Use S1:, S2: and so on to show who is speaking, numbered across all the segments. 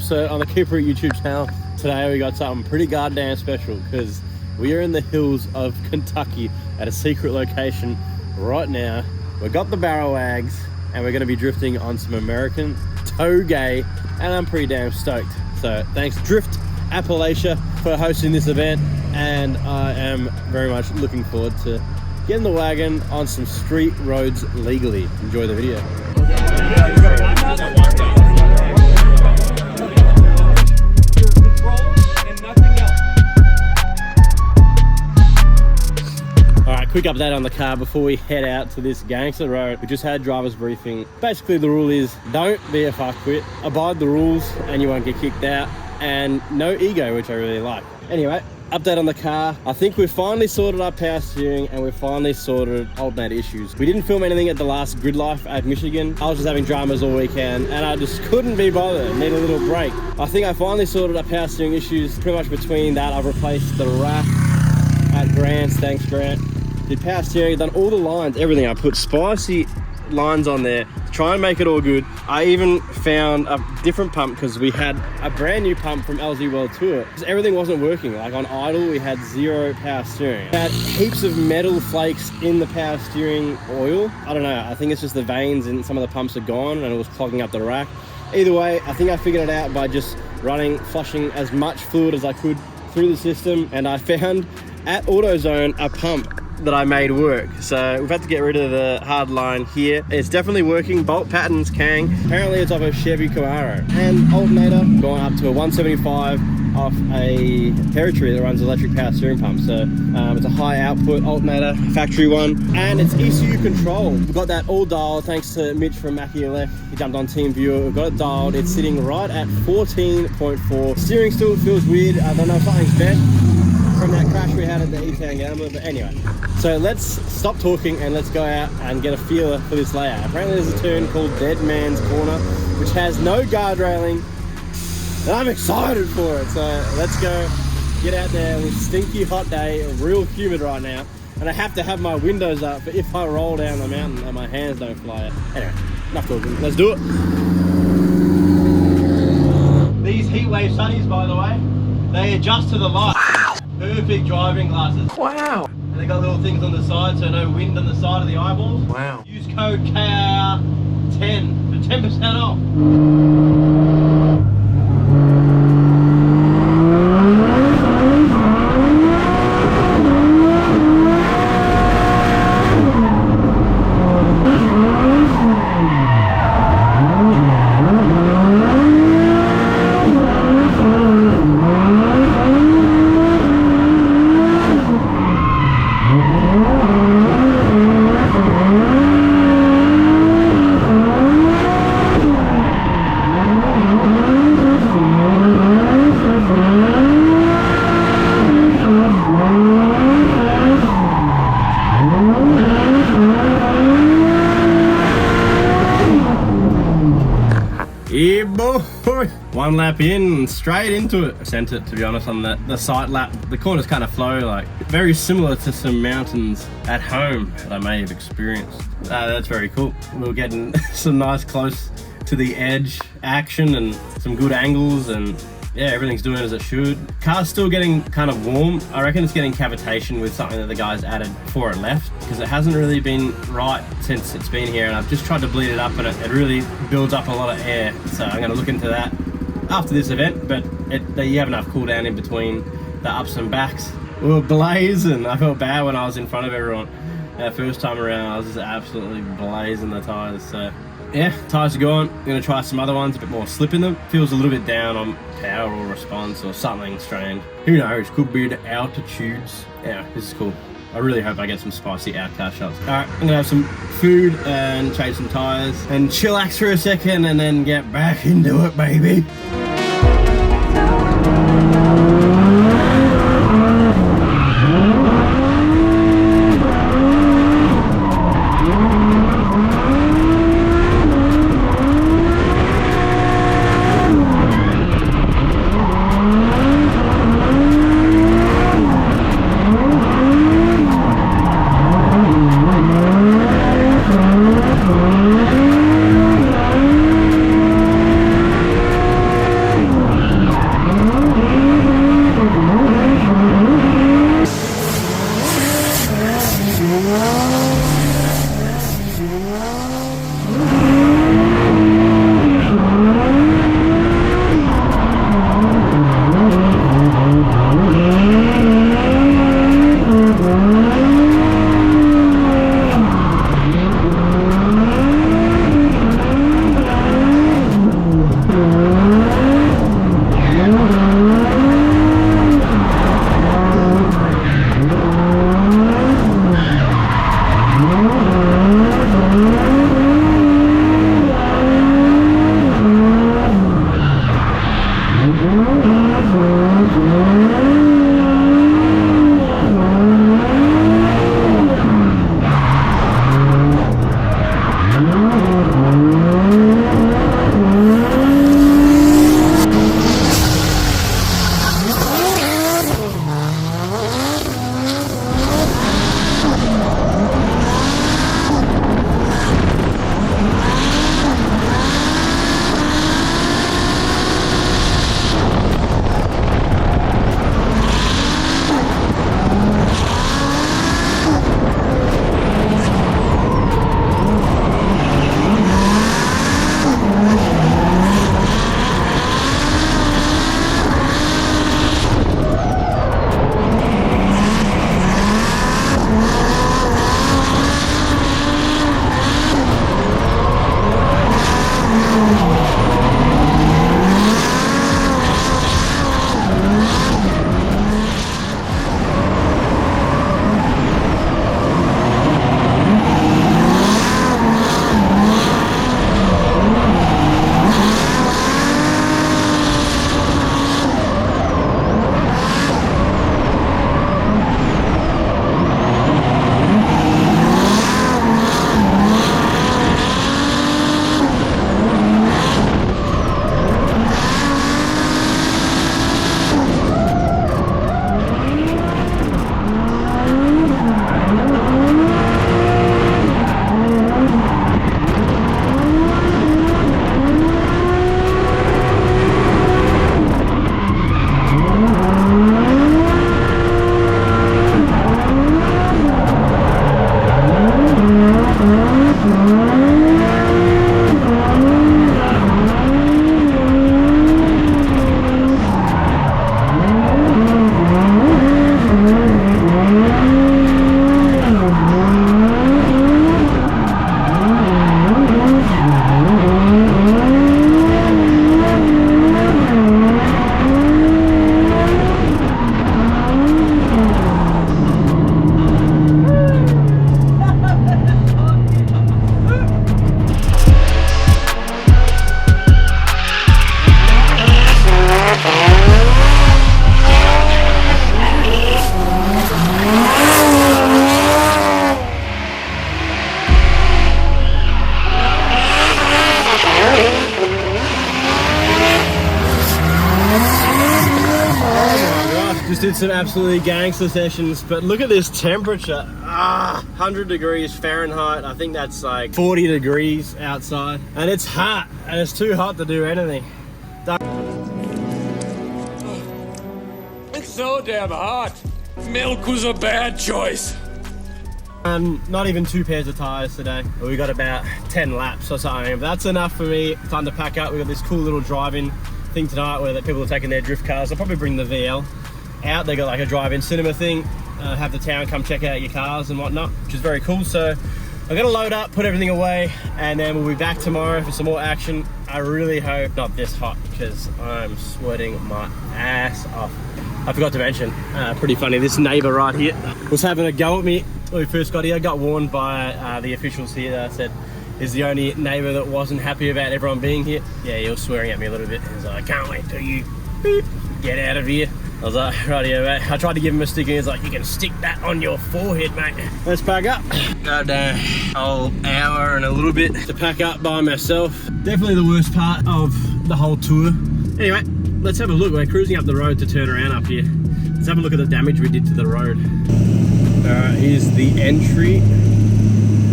S1: episode on the Keep Reet YouTube channel. Today we got something pretty goddamn special because we are in the hills of Kentucky at a secret location right now. We've got the Barra Wags and we're going to be drifting on some American Touge, and I'm pretty damn stoked. So thanks Drift Appalachia for hosting this event, and I am very much looking forward to getting the wagon on some street roads legally. Enjoy the video. Quick update on the car before we head out to this gangster road. We just had driver's briefing. Basically the rule is don't be a fuckwit, abide the rules and you won't get kicked out, and no ego, which I really like. Anyway, update on the car. I think we've finally sorted our power steering and we've finally sorted alternator issues. We didn't film anything at the last grid life at Michigan. I was just having dramas all weekend and I just couldn't be bothered. Need a little break. I think I finally sorted our power steering issues. Pretty much between that, I've replaced the rack at Grant's. Thanks Grant. Did power steering, done all the lines, everything. I put spicy lines on there to try and make it all good. I even found a different pump because we had a brand new pump from LZ World Tour because everything wasn't working. Like on idle, we had zero power steering. We had heaps of metal flakes in the power steering oil. I don't know, I think it's just the veins in some of the pumps are gone and it was clogging up the rack. Either way, I think I figured it out by just flushing as much fluid as I could through the system, and I found at AutoZone a pump that I made work. So we've had to get rid of the hard line here. It's definitely working. Bolt patterns Kang. Apparently it's off a Chevy Camaro. And alternator going up to a 175 off a Territory that runs electric power steering pump. So it's a high output alternator, factory one, and it's ECU control. We've got that all dialed thanks to Mitch from Mackie Left. He jumped on Team Viewer. We've got it dialed. It's sitting right at 14.4. Steering still feels weird. I don't know if something's bent from that crash we had at the E-Town Gambler, but anyway. So let's stop talking and let's go out and get a feeler for this layout. Apparently there's a turn called Dead Man's Corner, which has no guard railing, and I'm excited for it. So let's go get out there with stinky hot day, real humid right now, and I have to have my windows up for if I roll down the mountain and my hands don't fly out. Anyway, enough talking, let's do it. These heatwave sunnies, by the way, they adjust to the light. Wow. Perfect driving glasses. Wow. And they got little things on the side so no wind on the side of the eyeballs. Wow. Use code KR10 for 10% off. Yeah, boy. One lap in, straight into it. I sent it, to be honest, on the sight lap. The corners kind of flow like very similar to some mountains at home that I may have experienced. That's very cool. We were getting some nice close to the edge action and some good angles, and yeah, everything's doing as it should. Car's still getting kind of warm. I reckon it's getting cavitation with something that the guys added before it left, because it hasn't really been right since it's been here, and I've just tried to bleed it up and it really builds up a lot of air. So I'm going to look into that after this event, but you have enough cool down in between the ups and backs. We were blazing. I felt bad when I was in front of everyone. First time around I was just absolutely blazing the tyres. So yeah, tyres are gone. I'm going to try some other ones, a bit more slip in them. Feels a little bit down on power or response or something strange. Who knows, could be the altitudes. Yeah, this is cool. I really hope I get some spicy outcar shots. Alright, I'm gonna have some food and change some tyres and chillax for a second and then get back into it, baby. did some absolutely gangster sessions, but look at this temperature. 100 degrees Fahrenheit. I think that's like 40 degrees outside. And it's hot, and it's too hot to do anything.
S2: It's so damn hot. Milk was a bad choice.
S1: Not even 2 pairs of tires today. We got about 10 laps or something. But that's enough for me. Time to pack up. We got this cool little drive-in thing tonight where people are taking their drift cars. I'll probably bring the VL out. They got like a drive-in cinema thing. Have the town come check out your cars and whatnot, which is very cool. So I'm gonna load up, put everything away, and then we'll be back tomorrow for some more action. I really hope not this hot because I'm sweating my ass off. I forgot to mention, pretty funny, this neighbor right here was having a go at me when we first got here. I got warned by the officials here that said he's the only neighbor that wasn't happy about everyone being here. Yeah, he was swearing at me a little bit. He was like, I can't wait till you beep, get out of here. I was like, right here, mate. I tried to give him a stick and he's like, you can stick that on your forehead, mate. Let's pack up. Got a whole hour and a little bit to pack up by myself. Definitely the worst part of the whole tour. Anyway, let's have a look. We're cruising up the road to turn around up here. Let's have a look at the damage we did to the road. Here's the entry.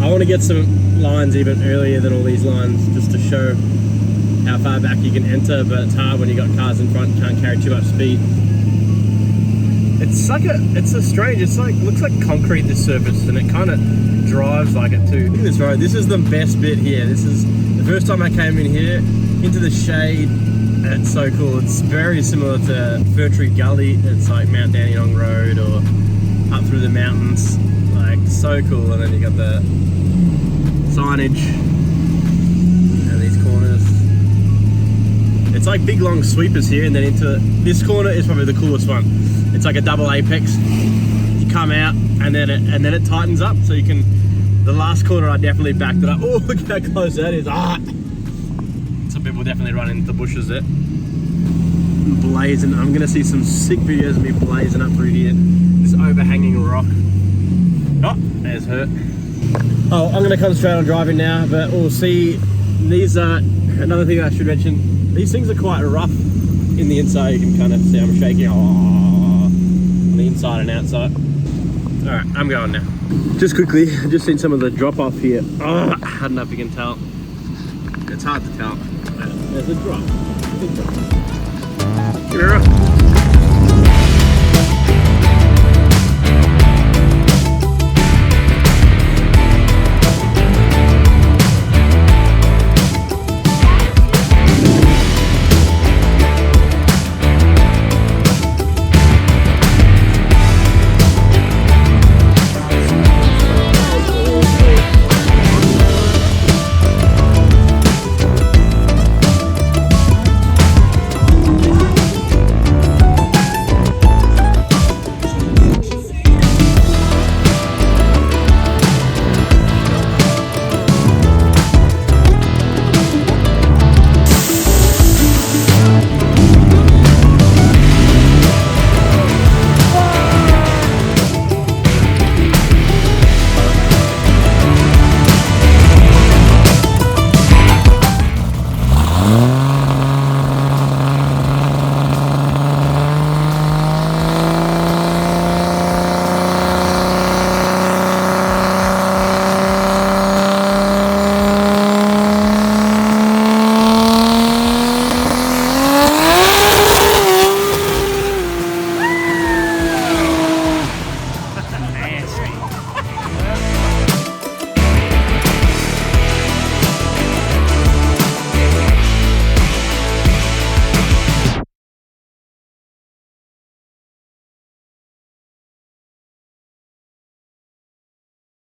S1: I want to get some lines even earlier than all these lines just to show how far back you can enter, but it's hard when you got cars in front, you can't carry too much speed. It's like looks like concrete, this surface, and it kind of drives like it too. Look at this road. This is the best bit here. This is the first time I came in here into the shade, and it's so cool. It's very similar to Fir Tree Gully. It's like Mount Dandenong Road or up through the mountains. Like, so cool. And then you got the signage and these corners. It's like big long sweepers here, and then into this corner is probably the coolest one. It's like a double apex. You come out and then it tightens up, so you can. The last corner I definitely backed it up. Oh, look how close that is. Some people definitely run into the bushes there. Blazing. I'm gonna see some sick videos of me blazing up through here. This overhanging rock. Oh, there's her. Oh, I'm gonna concentrate on driving now, but we'll see. These are another thing I should mention. These things are quite rough in the inside. You can kind of see I'm shaking on the inside and outside. All right, I'm going now. Just quickly, I've just seen some of the drop off here. I don't know if you can tell. It's hard to tell. There's a drop. Big drop.